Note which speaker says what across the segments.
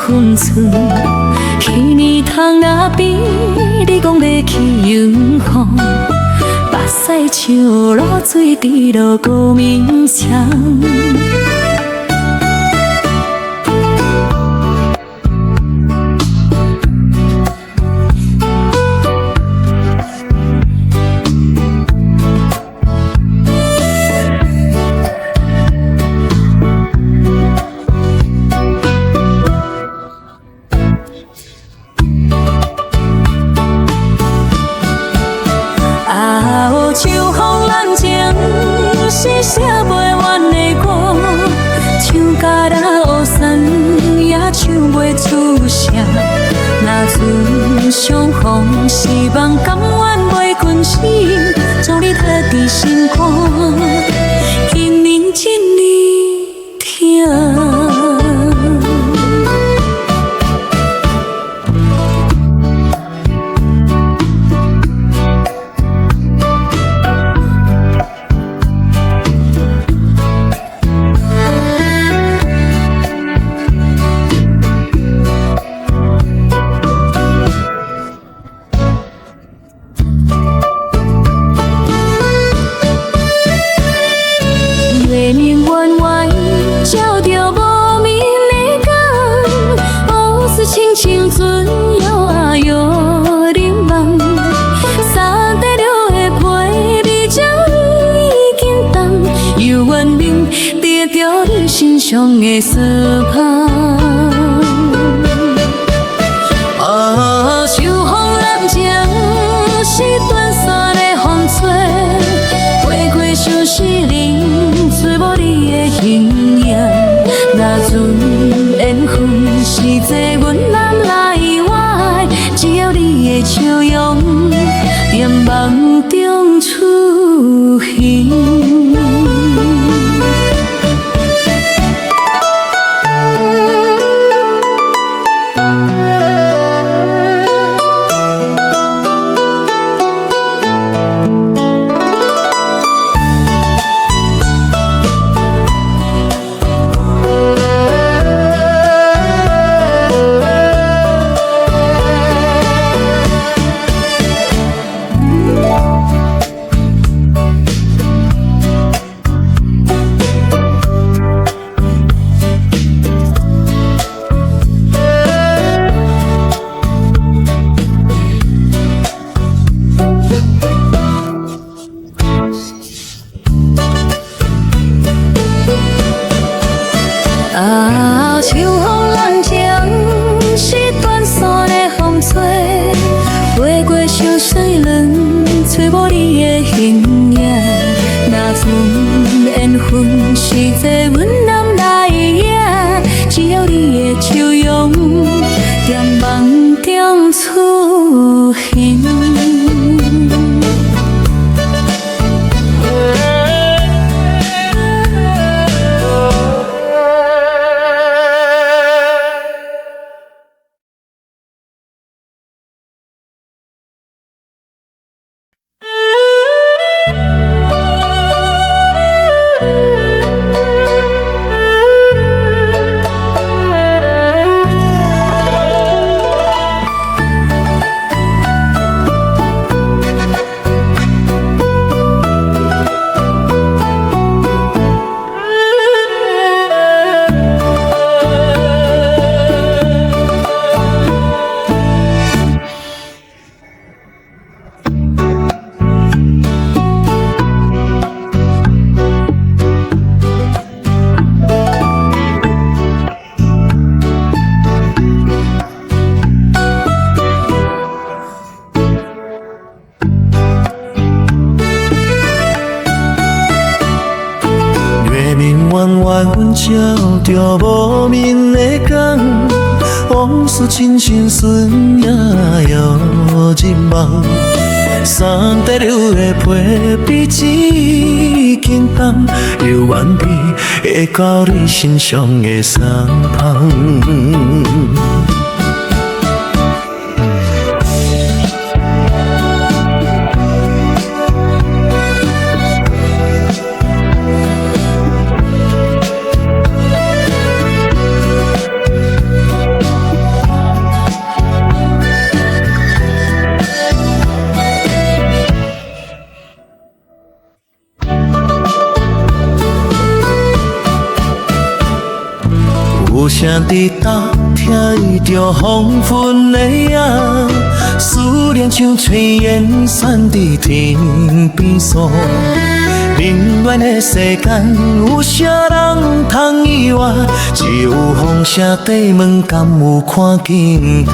Speaker 1: 分寸。去年窗仔边，你讲要去永丰，目屎像露水滴落高明墙。写袂完的歌，唱甲咱乌山也唱袂出声。若船相逢是梦，甘愿袂困醒，将你贴伫心肝，一年一年疼。心上的丝香，秋风染情是断线的风吹，花过相思林，吹无你的形影。若船缘分是坐阮南来外，只要你的笑容，在梦中出现。秋风染情是断线的风吹，花过相思轮，吹无你的形影。若船缘分是坐阮南来影，只要你的笑容，在梦中出现。照着无眠的光，往事亲像顺影摇入梦。三块流的皮比一斤重，犹原比会到你身上的伤痛。
Speaker 2: 声滴答，听着黄昏的夜，思念像炊烟散伫天边扫。冷暖的世间，有啥人通意我？只有风声底问，敢有看见他？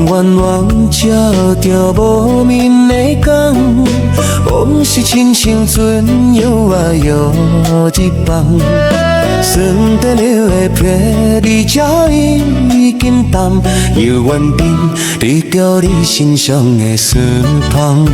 Speaker 2: 弯弯照着无眠的光，往事亲像船摇啊摇一放，酸得了的皮，你才已经淡，犹原沉，你叫你心上的思乡。